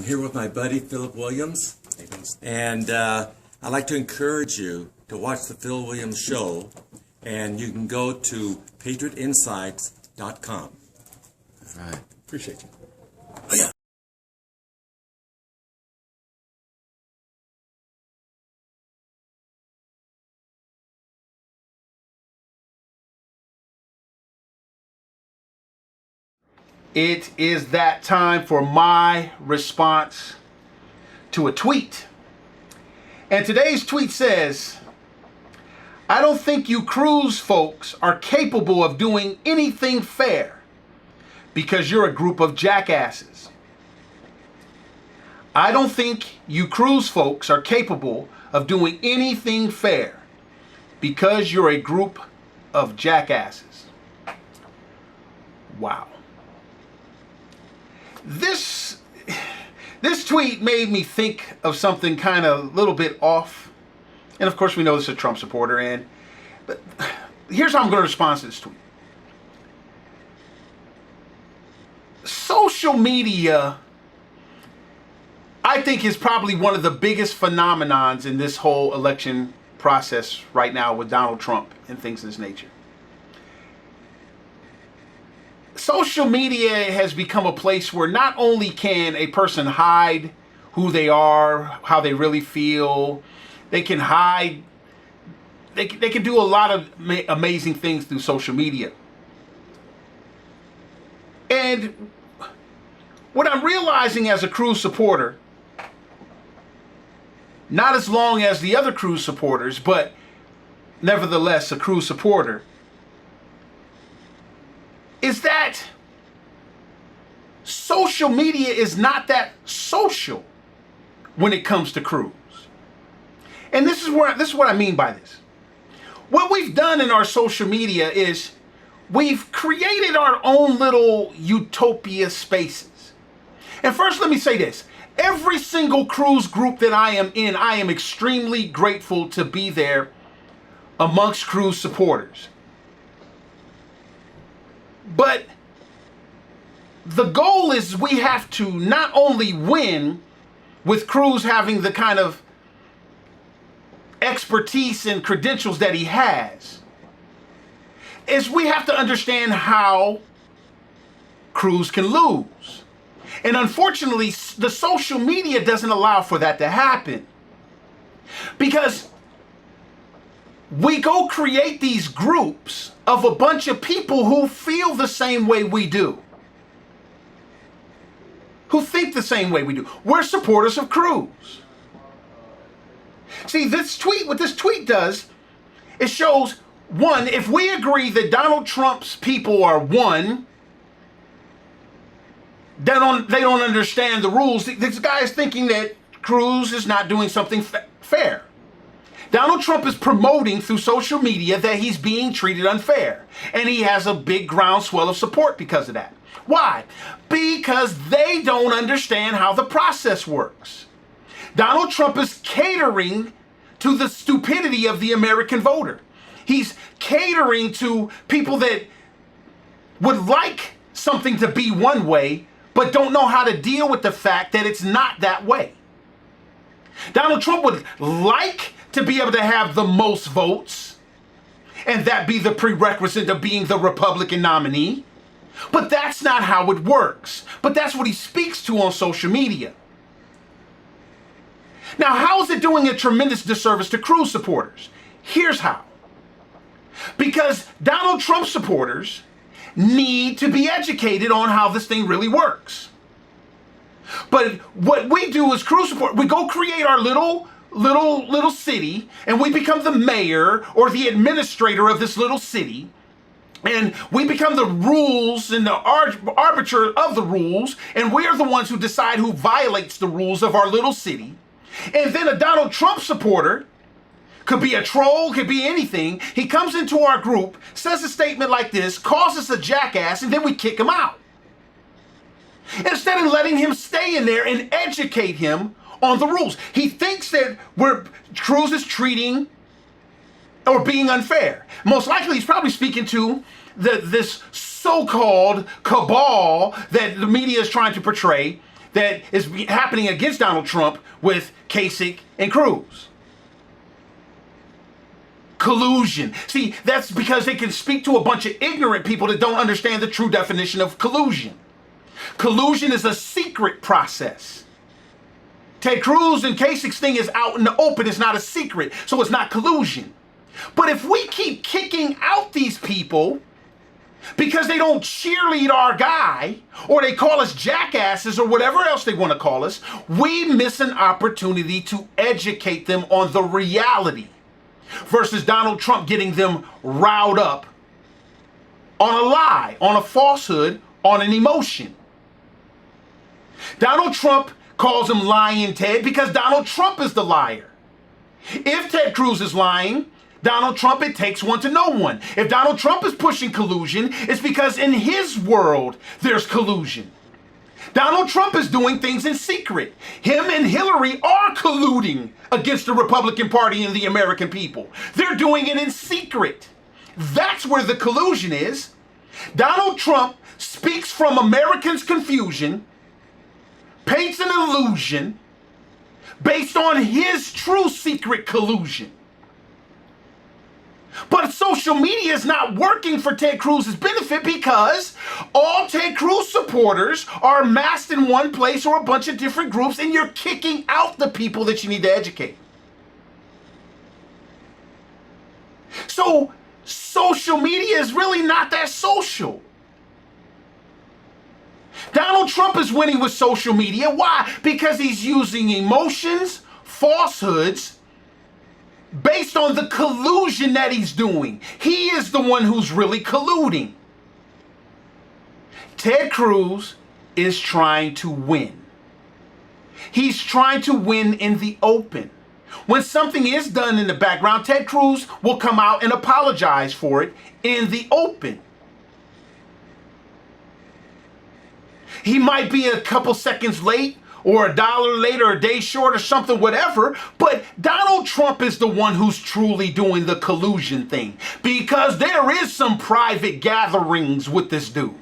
I'm here with my buddy Philip Williams, and I'd like to encourage you to watch the Phil Williams Show, and you can go to patriotinsights.com. All right. Appreciate you. Oh, yeah. It is that time for my response to a tweet. And today's tweet says, I don't think you cruise folks are capable of doing anything fair because you're a group of jackasses. I don't think you cruise folks are capable of doing anything fair because you're a group of jackasses. Wow. This tweet made me think of something kind of a little bit off. And of course we know this is a Trump supporter, but here's how I'm going to respond to this tweet. Social media, I think, is probably one of the biggest phenomenons in this whole election process right now with Donald Trump and things of this nature. Social media has become a place where not only can a person hide who they are, how they really feel, they can hide, they can do a lot of amazing things through social media. And what I'm realizing as a Cruz supporter, not as long as the other Cruz supporters, but nevertheless a Cruz supporter, is that social media is not that social when it comes to Cruz. And this is what I mean by this. What we've done in our social media is we've created our own little utopia spaces. And first, let me say this. Every single Cruz group that I am in, I am extremely grateful to be there amongst Cruz supporters. But the goal is we have to not only win with Cruz having the kind of expertise and credentials that he has, is we have to understand how Cruz can lose. And unfortunately, the social media doesn't allow for that to happen. Because we go create these groups of a bunch of people who feel the same way we do, who think the same way we do. We're supporters of Cruz. See, what this tweet does, it shows, one, if we agree that Donald Trump's people are one, they don't understand the rules. This guy is thinking that Cruz is not doing something fair. Donald Trump is promoting through social media that he's being treated unfair. And he has a big groundswell of support because of that. Why? Because they don't understand how the process works. Donald Trump is catering to the stupidity of the American voter. He's catering to people that would like something to be one way, but don't know how to deal with the fact that it's not that way. Donald Trump would like to be able to have the most votes, and that be the prerequisite of being the Republican nominee. But that's not how it works. But that's what he speaks to on social media. Now, how is it doing a tremendous disservice to Cruz supporters? Here's how. Because Donald Trump supporters need to be educated on how this thing really works. But what we do as Cruz support, we go create our little city, and we become the mayor or the administrator of this little city, and we become the rules and the arbiter of the rules, and we're the ones who decide who violates the rules of our little city. And then a Donald Trump supporter, could be a troll, could be anything, he comes into our group, says a statement like this, calls us a jackass, and then we kick him out. Instead of letting him stay in there and educate him on the rules. He thinks that Cruz is treating or being unfair. Most likely he's probably speaking to this so-called cabal that the media is trying to portray, that is happening against Donald Trump with Kasich and Cruz. Collusion. See, that's because they can speak to a bunch of ignorant people that don't understand the true definition of collusion. Collusion is a secret process. Ted Cruz and Kasich's thing is out in the open. It's not a secret, so it's not collusion. But if we keep kicking out these people because they don't cheerlead our guy, or they call us jackasses, or whatever else they want to call us, we miss an opportunity to educate them on the reality, versus Donald Trump getting them riled up on a lie, on a falsehood, on an emotion. Donald Trump calls him Lying Ted because Donald Trump is the liar. If Ted Cruz is lying, Donald Trump, it takes one to know one. If Donald Trump is pushing collusion, it's because in his world, there's collusion. Donald Trump is doing things in secret. Him and Hillary are colluding against the Republican Party and the American people. They're doing it in secret. That's where the collusion is. Donald Trump speaks from Americans' confusion, paints an illusion based on his true secret collusion. But social media is not working for Ted Cruz's benefit because all Ted Cruz supporters are amassed in one place or a bunch of different groups, and you're kicking out the people that you need to educate. So social media is really not that social. Donald Trump is winning with social media. Why? Because he's using emotions, falsehoods, based on the collusion that he's doing. He is the one who's really colluding. Ted Cruz is trying to win. He's trying to win in the open. When something is done in the background, Ted Cruz will come out and apologize for it in the open. He might be a couple seconds late, or a dollar late, or a day short, or something, whatever, but Donald Trump is the one who's truly doing the collusion thing, because there is some private gatherings with this dude.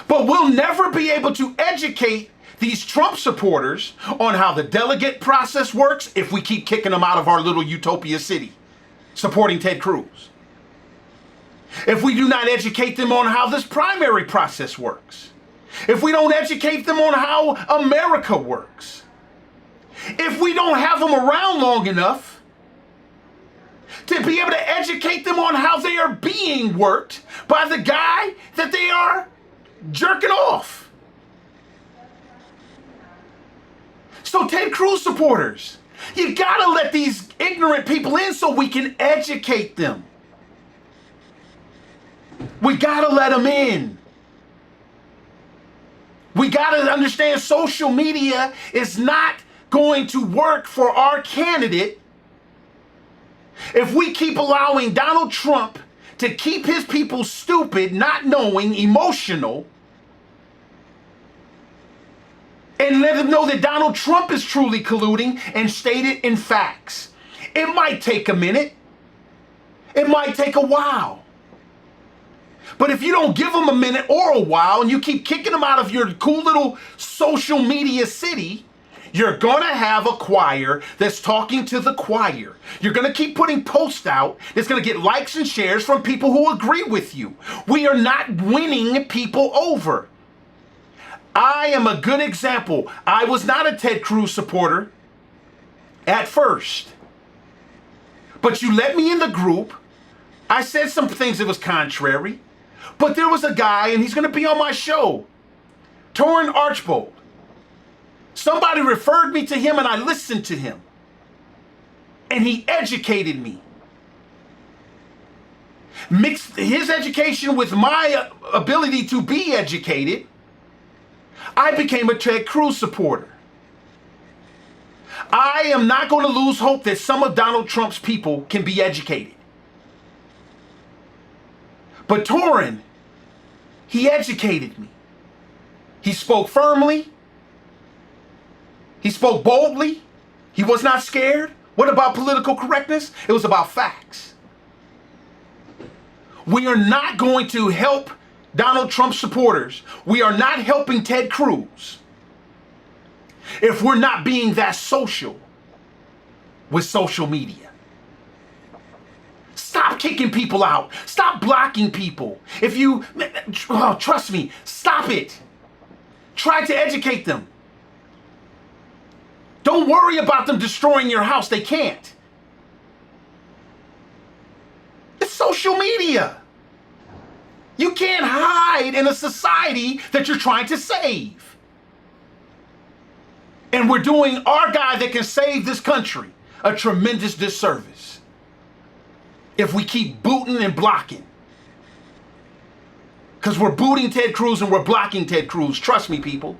But we'll never be able to educate these Trump supporters on how the delegate process works if we keep kicking them out of our little utopia city, supporting Ted Cruz. If we do not educate them on how this primary process works. If we don't educate them on how America works. If we don't have them around long enough to be able to educate them on how they are being worked by the guy that they are jerking off. So Ted Cruz supporters, you gotta let these ignorant people in so we can educate them. We gotta let them in. We gotta understand social media is not going to work for our candidate if we keep allowing Donald Trump to keep his people stupid, not knowing, emotional, and let them know that Donald Trump is truly colluding and state it in facts. It might take a minute. It might take a while. But if you don't give them a minute or a while and you keep kicking them out of your cool little social media city, you're going to have a choir that's talking to the choir. You're going to keep putting posts out that's going to get likes and shares from people who agree with you. We are not winning people over. I am a good example. I was not a Ted Cruz supporter at first. But you let me in the group. I said some things that was contrary. But there was a guy, and he's going to be on my show, Torrin Archbold. Somebody referred me to him, and I listened to him. And he educated me. Mixed his education with my ability to be educated, I became a Ted Cruz supporter. I am not going to lose hope that some of Donald Trump's people can be educated. But Torrin, he educated me. He spoke firmly. He spoke boldly. He was not scared. What about political correctness? It was about facts. We are not going to help Donald Trump supporters, we are not helping Ted Cruz if we're not being that social with social media. Stop kicking people out. Stop blocking people. If you, trust me, stop it. Try to educate them. Don't worry about them destroying your house. They can't. It's social media. You can't hide in a society that you're trying to save. And we're doing our guy that can save this country a tremendous disservice if we keep booting and blocking. Because we're booting Ted Cruz and we're blocking Ted Cruz. Trust me, people.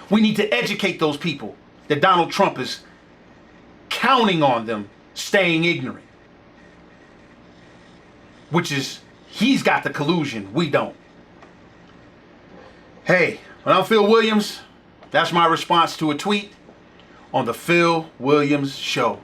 We need to educate those people that Donald Trump is counting on them staying ignorant. Which is, he's got the collusion, we don't. Hey, when I'm Phil Williams, that's my response to a tweet on the Phil Williams Show.